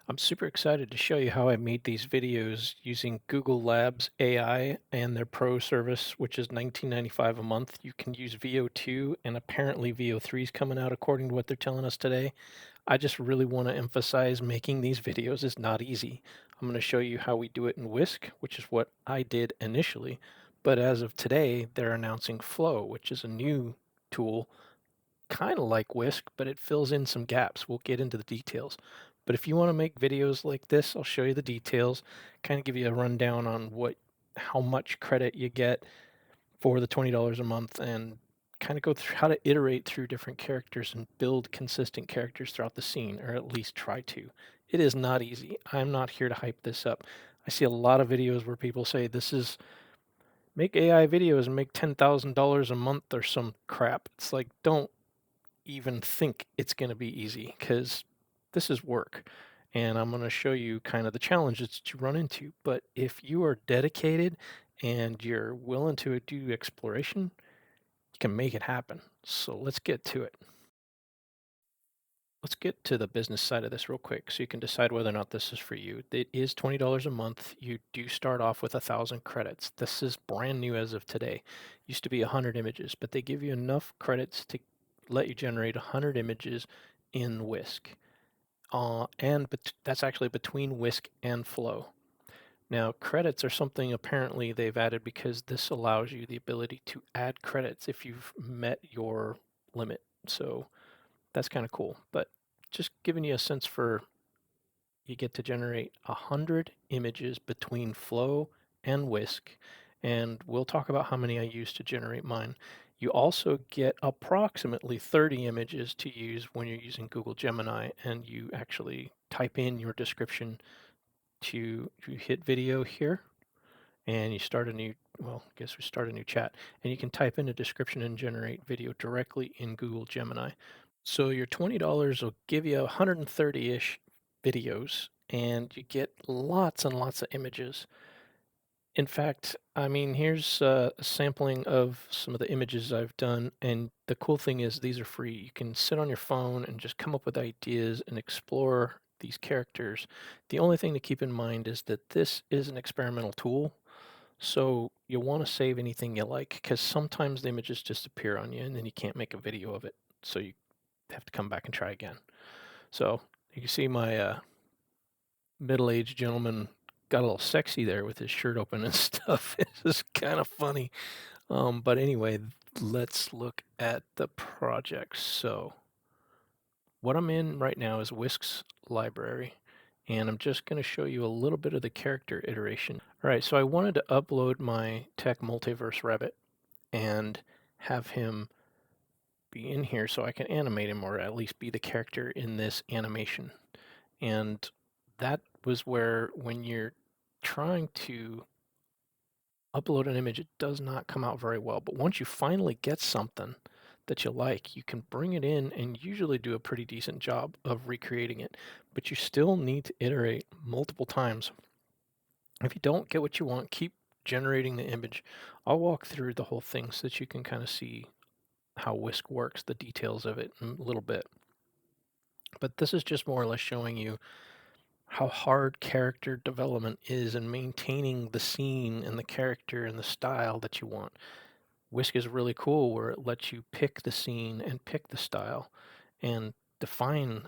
I'm super excited to show you how I made these videos using Google Labs AI and their Pro service, which is $19.95 a month. You can use VO2, and apparently VO3 is coming out according to what they're telling us today. I just really want to emphasize making these videos is not easy. I'm going to show you how we do it in Whisk, which is what I did initially. But as of today, they're announcing Flow, which is a new tool kind of like Whisk, but it fills in some gaps. We'll get into the details. But if you want to make videos like this, I'll show you the details, kind of give you a rundown on how much credit you get for the $20 a month, and kind of go through how to iterate through different characters and build consistent characters throughout the scene, or at least try to. It is not easy. I'm not here to hype this up. I see a lot of videos where people say this is make AI videos and make $10,000 a month or some crap. It's like, don't even think it's going to be easy, because this is work. And I'm going to show you kind of the challenges that you run into. But if you are dedicated and you're willing to do exploration, you can make it happen. So let's get to it. Let's get to the business side of this real quick so you can decide whether or not this is for you. It is $20 a month. You do start off with 1,000 credits. This is brand new as of today. Used to be 100 images, but they give you enough credits to let you generate 100 images in Whisk. But that's actually between Whisk and Flow. Now, credits are something apparently they've added because this allows you the ability to add credits if you've met your limit. So that's kind of cool. But just giving you a sense for, you get to generate 100 images between Flow and Whisk, and we'll talk about how many I use to generate mine. You also get approximately 30 images to use when you're using Google Gemini, and you actually type in your description you hit video here, and you start a new, well, I guess we start a new chat, and you can type in a description and generate video directly in Google Gemini. So your $20 will give you 130-ish videos, and you get lots and lots of images. In fact, I mean, here's a sampling of some of the images I've done, and the cool thing is these are free. You can sit on your phone and just come up with ideas and explore these characters. The only thing to keep in mind is that this is an experimental tool, so you'll want to save anything you like, because sometimes the images just appear on you and then you can't make a video of it. So you have to come back and try again. So you can see my middle-aged gentleman got a little sexy there with his shirt open and stuff. It's just kind of funny. But anyway, let's look at the project. So what I'm in right now is Whisk's library, and I'm just going to show you a little bit of the character iteration. All right, so I wanted to upload my Tech-Multiverse rabbit and have him be in here so I can animate him, or at least be the character in this animation. And that was where, when you're trying to upload an image, it does not come out very well. But once you finally get something that you like, you can bring it in and usually do a pretty decent job of recreating it. But you still need to iterate multiple times. If you don't get what you want, keep generating the image. I'll walk through the whole thing so that you can kind of see how Whisk works, the details of it in a little bit. But this is just more or less showing you how hard character development is in maintaining the scene and the character and the style that you want. Whisk is really cool where it lets you pick the scene and pick the style and define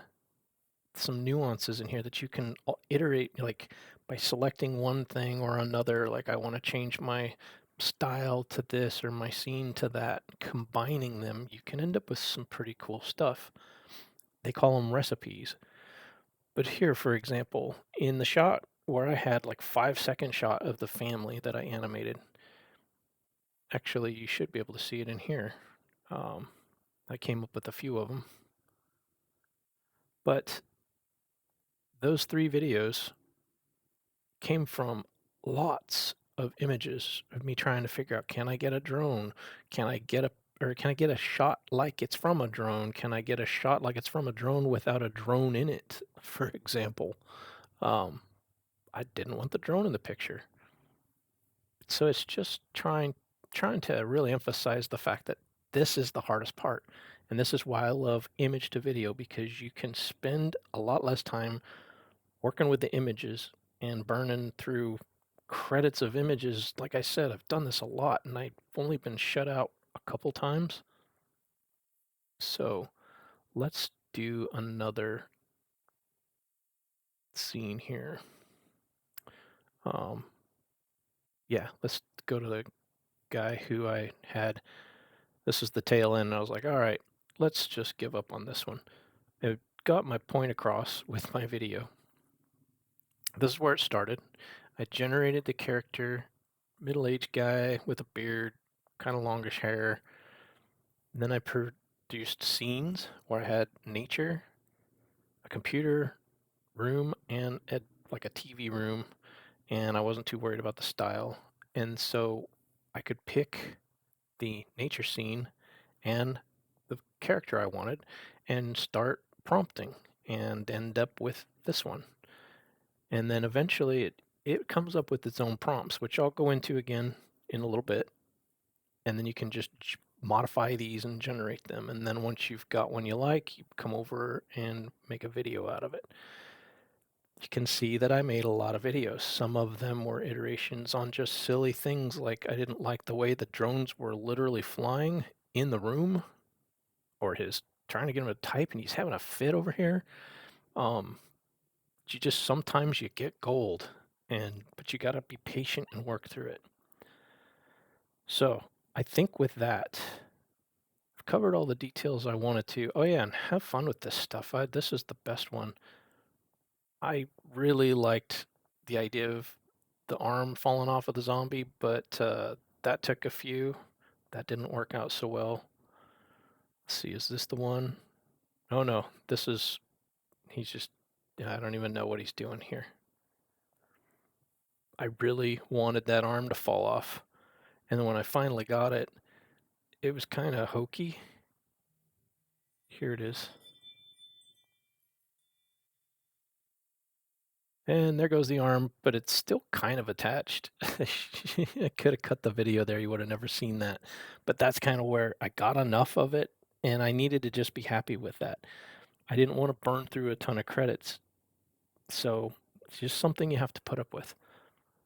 some nuances in here that you can iterate, like by selecting one thing or another. Like, I want to change my style to this or my scene to that. Combining them, you can end up with some pretty cool stuff. They call them recipes. But here, for example, in the shot where I had like 5-second shot of the family that I animated, actually, you should be able to see it in here. I came up with a few of them. But those 3 videos came from lots of images of me trying to figure out, can I get a drone? Can I get a shot like it's from a drone? Can I get a shot like it's from a drone without a drone in it, for example? I didn't want the drone in the picture. So it's just trying to really emphasize the fact that this is the hardest part. And this is why I love image to video, because you can spend a lot less time working with the images and burning through credits of images. Like I said, I've done this a lot and I've only been shut out a couple times. So let's do another scene here. Yeah, let's go to the guy who I had. This is the tail end. And I was like, all right, let's just give up on this one. I got my point across with my video. This is where it started. I generated the character, middle-aged guy with a beard, kind of longish hair. And then I produced scenes where I had nature, a computer room, and like a TV room, and I wasn't too worried about the style. And so I could pick the nature scene and the character I wanted and start prompting and end up with this one. And then eventually it comes up with its own prompts, which I'll go into again in a little bit. And then you can just modify these and generate them. And then once you've got one you like, you come over and make a video out of it. You can see that I made a lot of videos. Some of them were iterations on just silly things like I didn't like the way the drones were literally flying in the room, or his trying to get him to type and he's having a fit over here. You just sometimes you get gold, but you got to be patient and work through it. So I think with that, I've covered all the details I wanted to. Oh yeah, and have fun with this stuff. This is the best one. I really liked the idea of the arm falling off of the zombie, but that took a few. That didn't work out so well. Let's see, is this the one? Oh no, he's just, I don't even know what he's doing here. I really wanted that arm to fall off. And then when I finally got it, it was kind of hokey. Here it is. And there goes the arm, but it's still kind of attached. I could have cut the video there. You would have never seen that. But that's kind of where I got enough of it, and I needed to just be happy with that. I didn't want to burn through a ton of credits. So it's just something you have to put up with.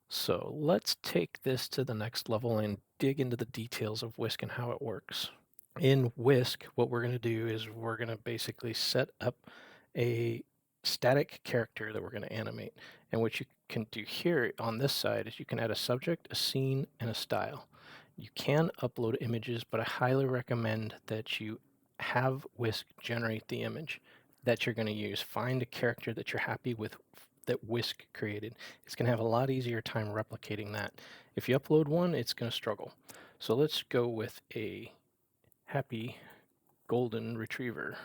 So let's take this to the next level and dig into the details of Whisk and how it works. In Whisk, what we're going to do is we're going to basically set up a static character that we're going to animate. And what you can do here on this side is you can add a subject, a scene, and a style. You can upload images, but I highly recommend that you have Whisk generate the image that you're going to use. Find a character that you're happy with that Whisk created. It's going to have a lot easier time replicating that. If you upload one, it's going to struggle. So let's go with a happy golden retriever.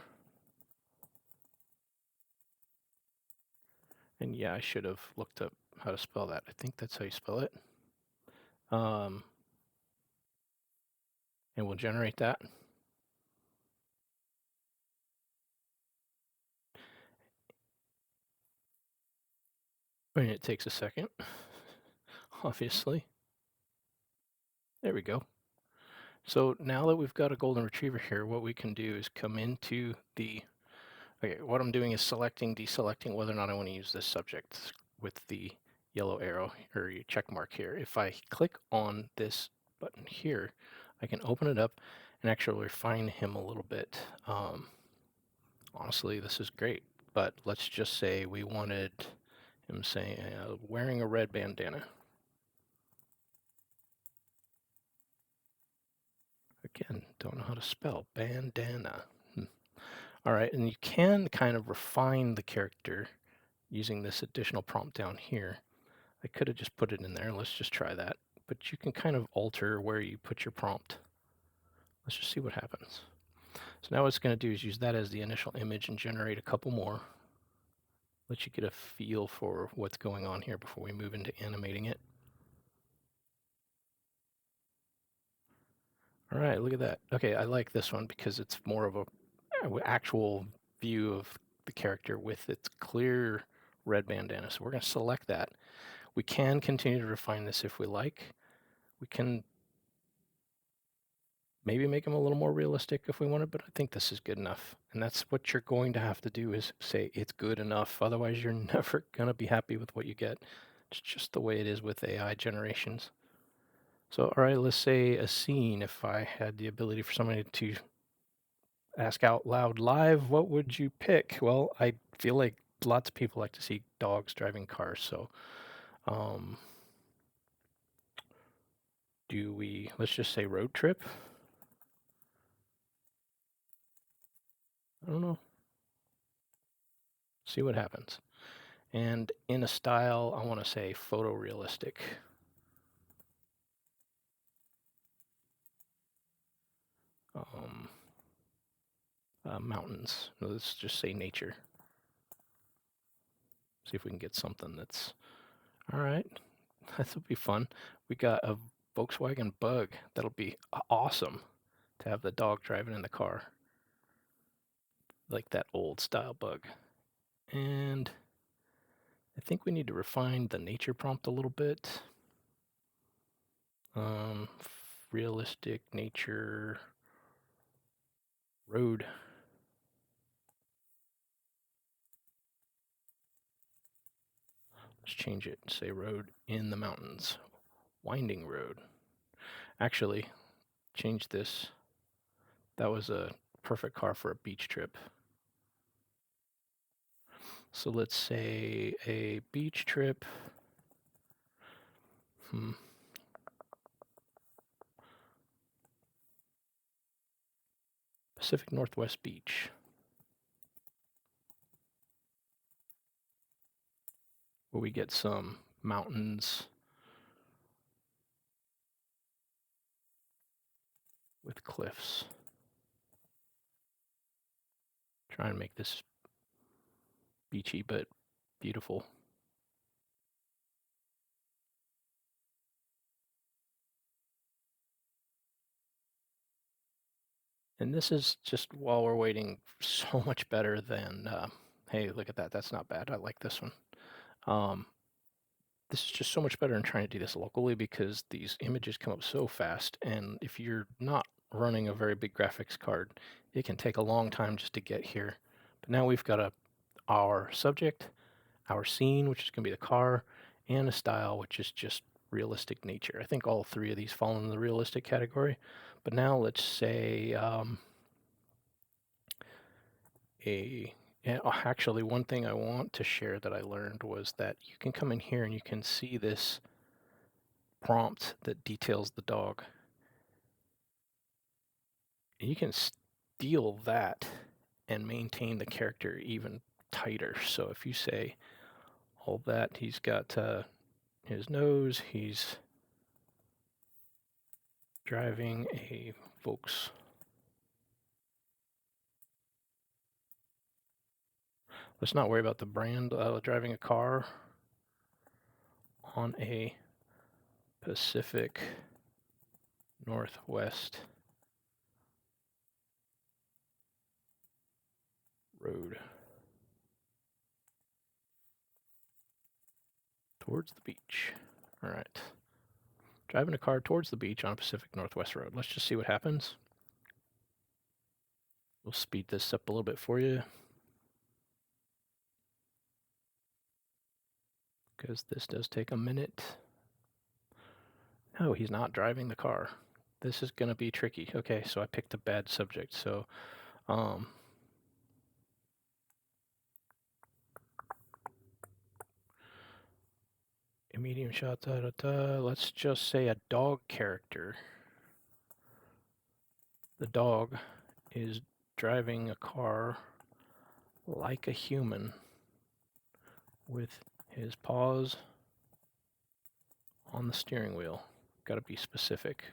And yeah, I should have looked up how to spell that. I think that's how you spell it. And we'll generate that. And it takes a second, obviously. There we go. So now that we've got a golden retriever here, what we can do is come into the, okay, what I'm doing is deselecting whether or not I want to use this subject with the yellow arrow or check mark here. If I click on this button here, I can open it up and actually refine him a little bit. Honestly, this is great, but let's just say we wanted him saying wearing a red bandana. Again, don't know how to spell bandana. All right, and you can kind of refine the character using this additional prompt down here. I could have just put it in there. Let's just try that. But you can kind of alter where you put your prompt. Let's just see what happens. So now what it's going to do is use that as the initial image and generate a couple more. Let you get a feel for what's going on here before we move into animating it. All right, look at that. Okay, I like this one because it's more of a actual view of the character with its clear red bandana. So we're going to select that. We can continue to refine this if we like. We can Maybe make them a little more realistic if we wanted, but I think this is good enough. And that's what you're going to have to do is say it's good enough. Otherwise, you're never going to be happy with what you get. It's just the way it is with AI generations. So, all right, let's say a scene. If I had the ability for somebody to ask out loud live, what would you pick? Well, I feel like lots of people like to see dogs driving cars. So, um, let's just say road trip? I don't know. See what happens. And in a style, I want to say photorealistic. Um, Mountains. Let's just say nature. See if we can get something that's all right. This will be fun. We got a Volkswagen Bug. That'll be awesome to have the dog driving in the car, like that old style Bug. And I think we need to refine the nature prompt a little bit. Um, Realistic nature road. Let's change it. Say road in the mountains. Winding road. Actually, change this. That was a perfect car for a beach trip. So let's say a beach trip. Pacific Northwest Beach. Where we get some mountains with cliffs. Try and make this beachy but beautiful. And this is just while we're waiting so much better than, hey, look at that. That's not bad. I like this one. This is just so much better than trying to do this locally because these images come up so fast. And if you're not running a very big graphics card, it can take a long time just to get here. But now we've got our subject, our scene, which is going to be the car, and a style, which is just realistic nature. I think all three of these fall in the realistic category. But now let's say actually, one thing I want to share that I learned was that you can come in here and you can see this prompt that details the dog. And you can steal that and maintain the character even tighter. So if you say all that, he's got his nose, he's driving a Volks. Let's not worry about the brand. Driving a car on a Pacific Northwest road towards the beach. All right. Driving a car towards the beach on a Pacific Northwest road. Let's just see what happens. We'll speed this up a little bit for you, because this does take a minute. No, he's not driving the car. This is going to be tricky. Okay, so I picked a bad subject. So, a medium shot, let's just say a dog character. The dog is driving a car like a human with his paws on the steering wheel. Got to be specific.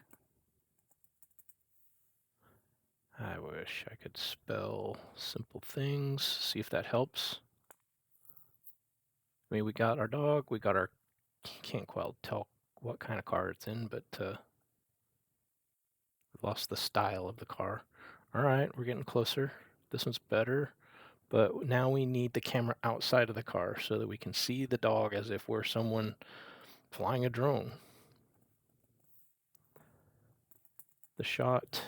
I wish I could spell simple things, see if that helps. I mean, we got our dog, we got our, can't quite tell what kind of car it's in, but lost the style of the car. All right, we're getting closer. This one's better, but now we need the camera outside of the car so that we can see the dog as if we're someone flying a drone. The shot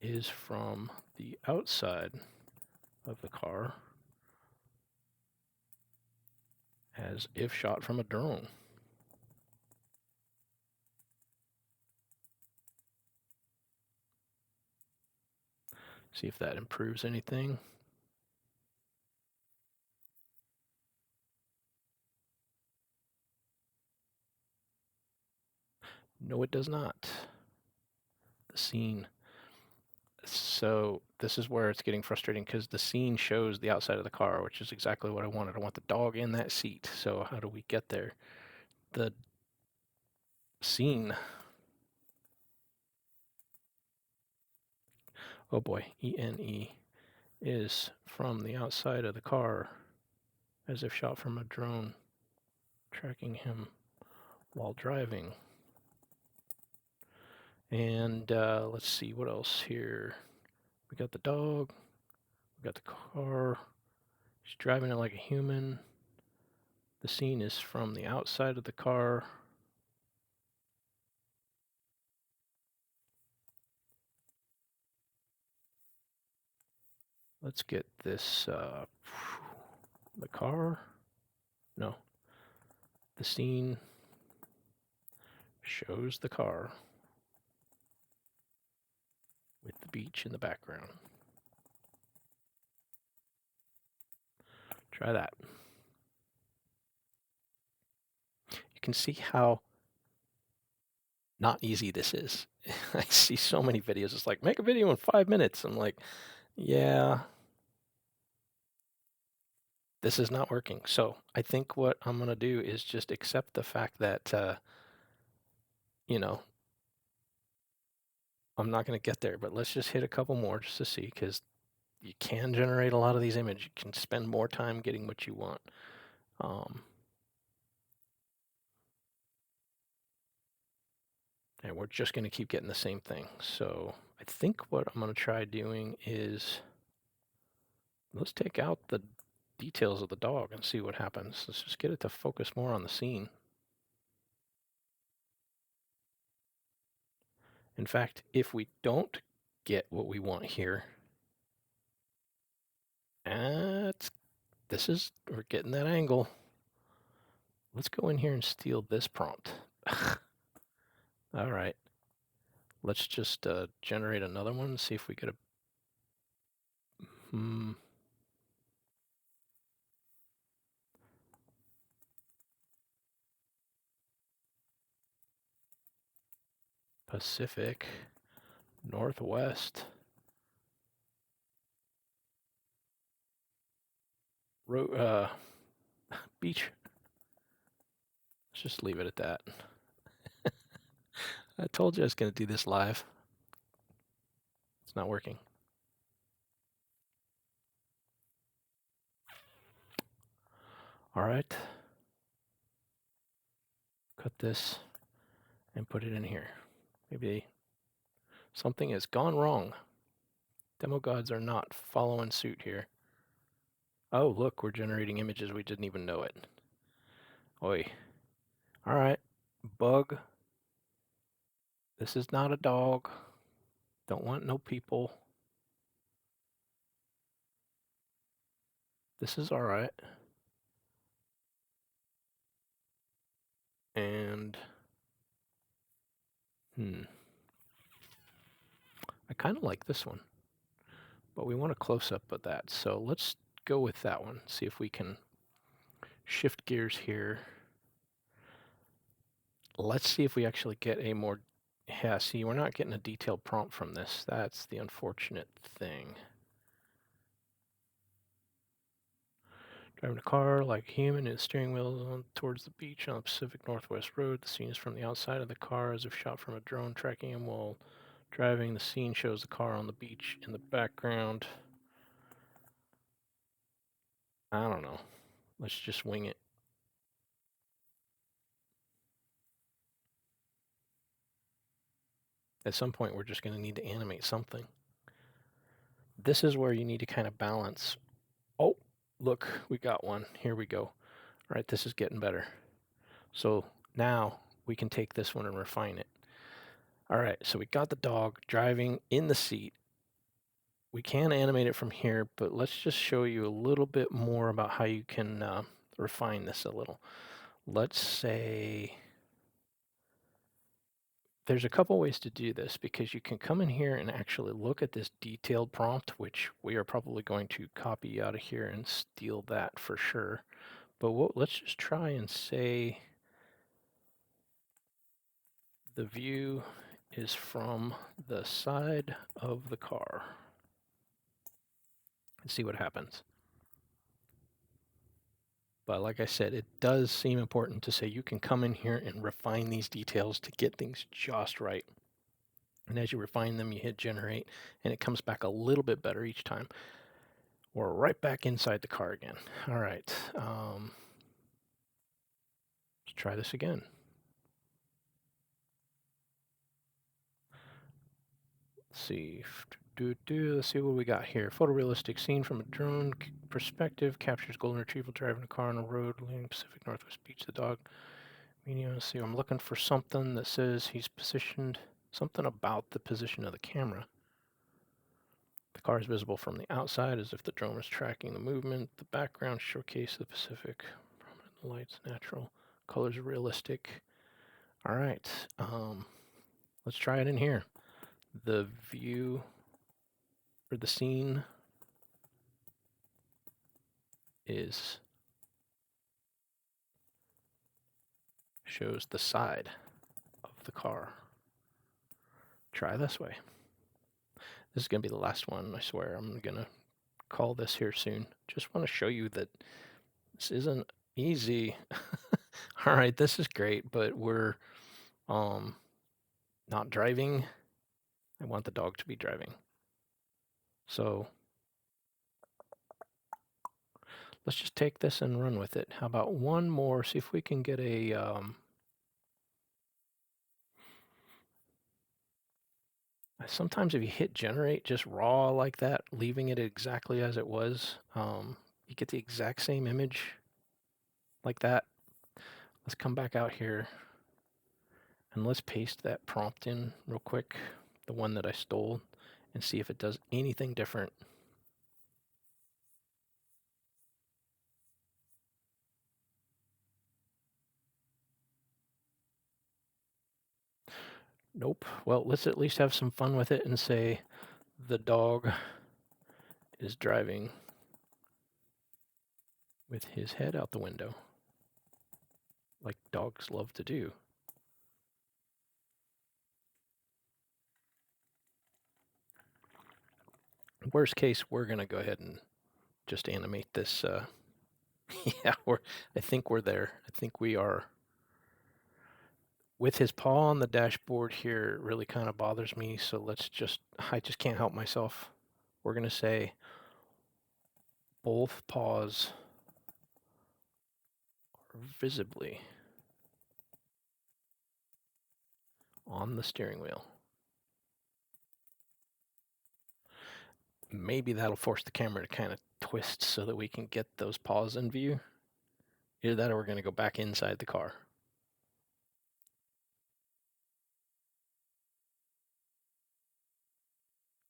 is from the outside of the car, as if shot from a drone. See if that improves anything. No, it does not. The scene. So this is where it's getting frustrating because the scene shows the outside of the car, which is exactly what I wanted. I want the dog in that seat. So how do we get there? The scene, oh boy, ENE, is from the outside of the car as if shot from a drone, tracking him while driving. And let's see what else here. We got the dog, we got the car. He's driving it like a human. The scene is from the outside of the car. Let's get this, the car. No, the scene shows the car with the beach in the background. Try that. You can see how not easy this is. I see so many videos. It's like, make a video in 5 minutes. I'm like, yeah, this is not working. So I think what I'm going to do is just accept the fact that, you know, I'm not going to get there, but let's just hit a couple more just to see, because you can generate a lot of these images. You can spend more time getting what you want. And we're just going to keep getting the same thing. So I think what I'm going to try doing is, let's take out the details of the dog and see what happens. Let's just get it to focus more on the scene. In fact, if we don't get what we want here, we're getting that angle. Let's go in here and steal this prompt. All right. Let's just generate another one and see if we get a... Pacific Northwest beach. Let's just leave it at that. I told you I was going to do this live. It's not working. All right. Cut this and put it in here. Maybe something has gone wrong. Demo gods are not following suit here. Oh, look, we're generating images. We didn't even know it. Oi. All right. Bug. This is not a dog. Don't want no people. This is all right. And, I kind of like this one, but we want a close-up of that. So let's go with that one. See if we can shift gears here. Let's see if we actually get a more... Yeah, see, we're not getting a detailed prompt from this. That's the unfortunate thing. Driving a car like a human, and the steering wheel on towards the beach on the Pacific Northwest Road. The scene is from the outside of the car as if shot from a drone, tracking him while driving. The scene shows the car on the beach in the background. I don't know. Let's just wing it. At some point, we're just going to need to animate something. This is where you need to kind of balance. Oh, look, we got one. Here we go. All right, this is getting better. So now we can take this one and refine it. All right, so we got the dog driving in the seat. We can animate it from here, but let's just show you a little bit more about how you can refine this a little. Let's say there's a couple ways to do this, because you can come in here and actually look at this detailed prompt, which we are probably going to copy out of here and steal that for sure. But let's just try and say the view is from the side of the car and see what happens. But like I said, it does seem important to say you can come in here and refine these details to get things just right. And as you refine them, you hit generate, and it comes back a little bit better each time. We're right back inside the car again. All right, let's try this again. Let's see. Let's see what we got here. Photorealistic scene from a drone perspective captures golden retrieval driving a car on a road leading Pacific Northwest Beach. The dog. Let's see. I'm looking for something that says he's positioned. Something about the position of the camera. The car is visible from the outside as if the drone was tracking the movement. The background showcase the Pacific. Prominent lights, natural colors, are realistic. All right. Let's try it in here. The view or the scene shows the side of the car. Try this way. This is going to be the last one, I swear. I'm going to call this here soon. Just want to show you that this isn't easy. All right, this is great, but we're not driving. I want the dog to be driving. So let's just take this and run with it. How about one more? See if we can get a sometimes if you hit generate just raw like that, leaving it exactly as it was, you get the exact same image like that. Let's come back out here and let's paste that prompt in real quick, the one that I stole, and see if it does anything different. Nope. Well, let's at least have some fun with it and say the dog is driving with his head out the window, like dogs love to do. Worst case, we're going to go ahead and just animate this. Yeah, I think we're there. I think we are. With his paw on the dashboard here, it really kind of bothers me. So I just can't help myself. We're going to say both paws are visibly on the steering wheel. Maybe that'll force the camera to kind of twist so that we can get those paws in view. Either that or we're going to go back inside the car.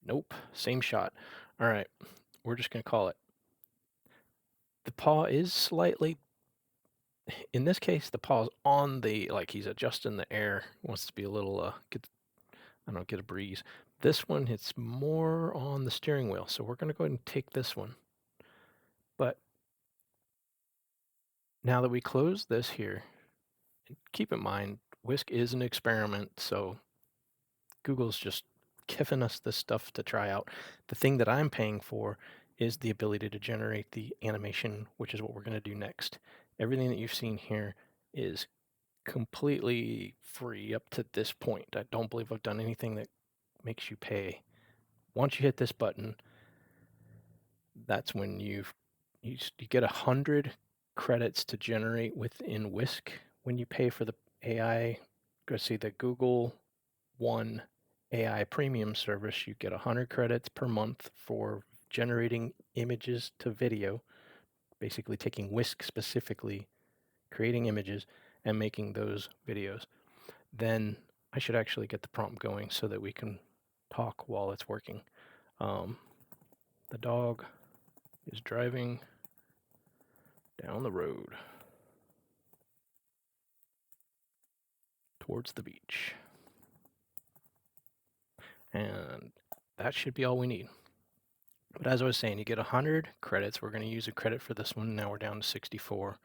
Nope, same shot. All right, we're just going to call it. The paw is slightly, in this case, the paw's on the, like he's adjusting the air, wants to be a little, get a breeze. This one, it's more on the steering wheel. So we're going to go ahead and take this one. But now that we close this here, keep in mind, Whisk is an experiment. So Google's just giving us this stuff to try out. The thing that I'm paying for is the ability to generate the animation, which is what we're going to do next. Everything that you've seen here is completely free up to this point. I don't believe I've done anything that makes you pay. Once you hit this button, that's when you get 100 credits to generate within Whisk. When you pay for the AI, go see the Google One AI premium service, you get 100 credits per month for generating images to video, basically taking Whisk specifically, creating images, and making those videos. Then I should actually get the prompt going so that we can talk while it's working. The dog is driving down the road towards the beach. And that should be all we need. But as I was saying, you get 100 credits. We're going to use a credit for this one. Now we're down to 64.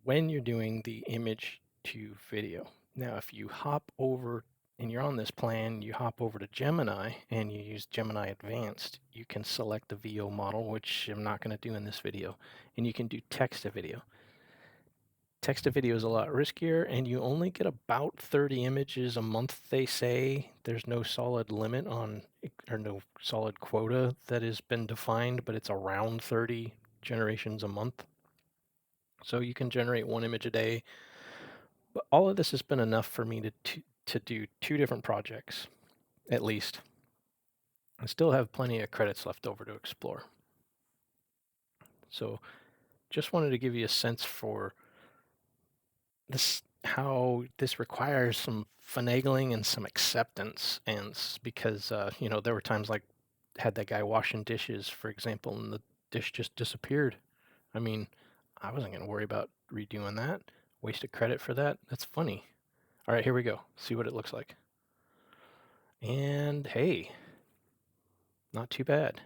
When you're doing the image to video. Now, if you hop over and you're on this plan, you hop over to Gemini and you use Gemini Advanced, you can select the VO model, which I'm not going to do in this video, and you can do text to video. Text to video is a lot riskier, and you only get about 30 images a month, they say. There's no solid limit on, or no solid quota that has been defined, but it's around 30 generations a month. So you can generate one image a day. But all of this has been enough for me to do 2 different projects, at least. I still have plenty of credits left over to explore. So just wanted to give you a sense for this, how this requires some finagling and some acceptance, and because there were times like had that guy washing dishes, for example, and the dish just disappeared. I mean, I wasn't going to worry about redoing that. Wasted credit for that. That's funny. All right, here we go. See what it looks like. And hey, not too bad.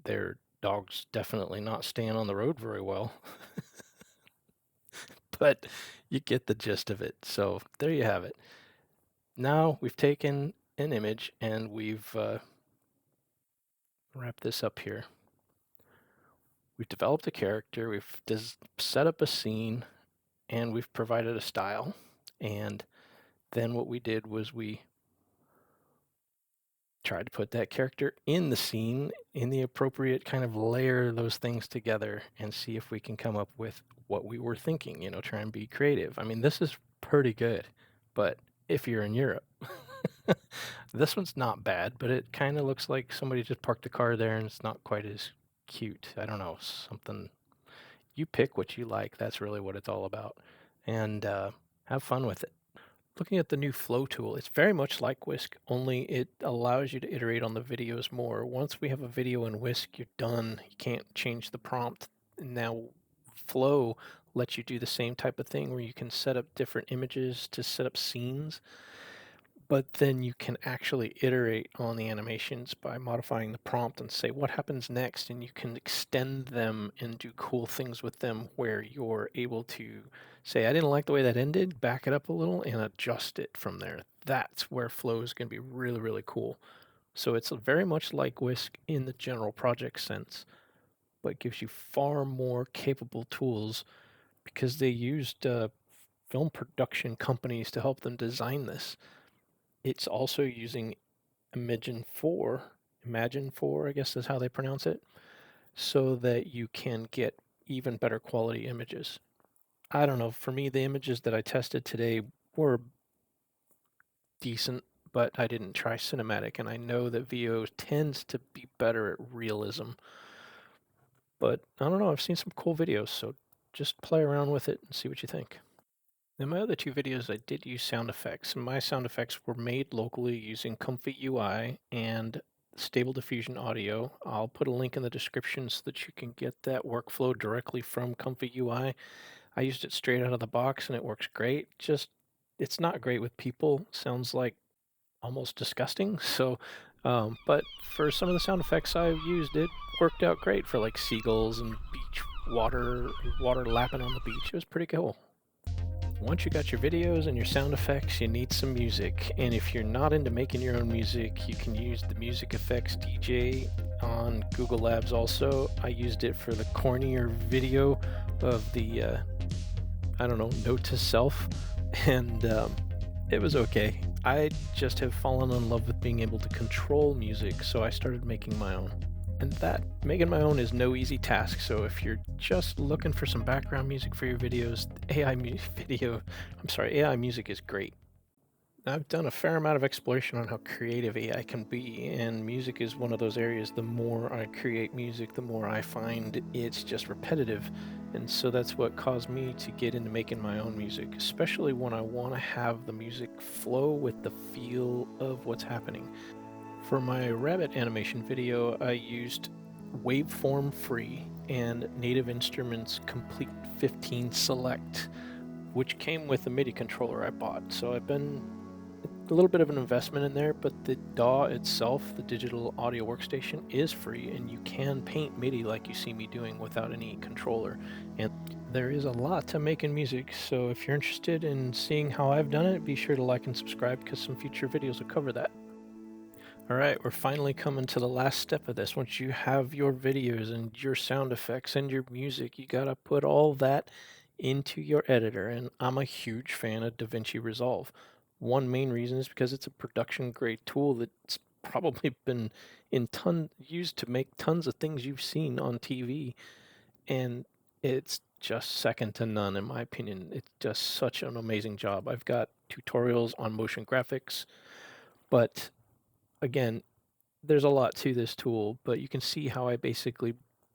Their dog's definitely not staying on the road very well. But you get the gist of it. So there you have it. Now we've taken an image and we've wrapped this up here. We've developed a character, we've set up a scene, and we've provided a style. And then what we did was we tried to put that character in the scene in the appropriate kind of layer those things together and see if we can come up with what we were thinking, try and be creative. I mean, this is pretty good, but if you're in Europe, this one's not bad, but it kind of looks like somebody just parked a car there and it's not quite as cute. I don't know, something. You pick what you like. That's really what it's all about. And have fun with it. Looking at the new flow tool, it's very much like Whisk, only it allows you to iterate on the videos more. Once we have a video in Whisk, you're done. You can't change the prompt. Now Flow lets you do the same type of thing where you can set up different images to set up scenes, but then you can actually iterate on the animations by modifying the prompt and say what happens next, and you can extend them and do cool things with them where you're able to say, I didn't like the way that ended, back it up a little and adjust it from there. That's where Flow is going to be really, really cool. So it's very much like Whisk in the general project sense, but gives you far more capable tools because they used film production companies to help them design this. It's also using Imagen 4, I guess is how they pronounce it, so that you can get even better quality images. I don't know, for me, the images that I tested today were decent, but I didn't try cinematic, and I know that VO tends to be better at realism. But I don't know, I've seen some cool videos, so just play around with it and see what you think. In my other 2 videos, I did use sound effects, and my sound effects were made locally using ComfyUI and Stable Diffusion Audio. I'll put a link in the description so that you can get that workflow directly from ComfyUI. I used it straight out of the box, and it works great. Just, it's not great with people. Sounds like almost disgusting. So, but for some of the sound effects I've used, it worked out great for like seagulls and beach water lapping on the beach. It was pretty cool. Once you got your videos and your sound effects, you need some music. And if you're not into making your own music, you can use the Music Effects DJ on Google Labs also. I used it for the cornier video of the, Note to Self, and it was okay. I just have fallen in love with being able to control music, so I started making my own. And that, making my own is no easy task, so if you're just looking for some background music for your videos, AI music is great. I've done a fair amount of exploration on how creative AI can be, and music is one of those areas. The more I create music, the more I find it's just repetitive. And so that's what caused me to get into making my own music, especially when I want to have the music flow with the feel of what's happening. For my rabbit animation video, I used Waveform Free and Native Instruments Complete 15 Select, which came with a MIDI controller I bought. So I've been a little bit of an investment in there, but the DAW itself, the digital audio workstation, is free, and you can paint MIDI like you see me doing without any controller. And there is a lot to making music, so if you're interested in seeing how I've done it, be sure to like and subscribe because some future videos will cover that. All right, we're finally coming to the last step of this. Once you have your videos and your sound effects and your music, you gotta put all that into your editor. And I'm a huge fan of DaVinci Resolve. One main reason is because it's a production grade tool that's probably been used to make tons of things you've seen on TV, and it's just second to none in my opinion. It does such an amazing job. I've got tutorials on motion graphics, but again, there's a lot to this tool, but you can see how I basically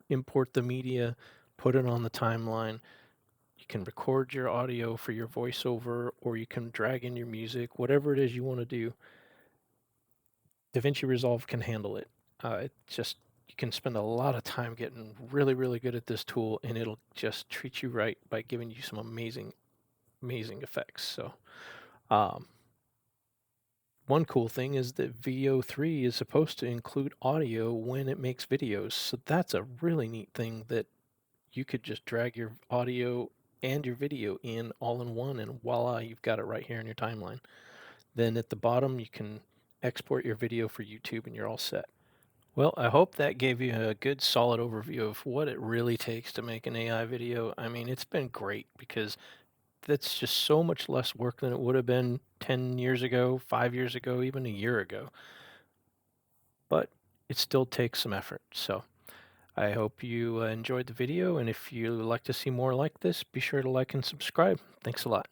import the media, put it on the timeline. You can record your audio for your voiceover, or you can drag in your music, whatever it is you want to do. DaVinci Resolve can handle it. It just, you can spend a lot of time getting really, really good at this tool, and it'll just treat you right by giving you some amazing, amazing effects. So, um, one cool thing is that VO3 is supposed to include audio when it makes videos. So that's a really neat thing that you could just drag your audio and your video in all in one, and voila, you've got it right here in your timeline. Then at the bottom, you can export your video for YouTube and you're all set. Well, I hope that gave you a good solid overview of what it really takes to make an AI video. I mean, it's been great because that's just so much less work than it would have been 10 years ago, 5 years ago, even a year ago. But it still takes some effort. So I hope you enjoyed the video. And if you like to see more like this, be sure to like and subscribe. Thanks a lot.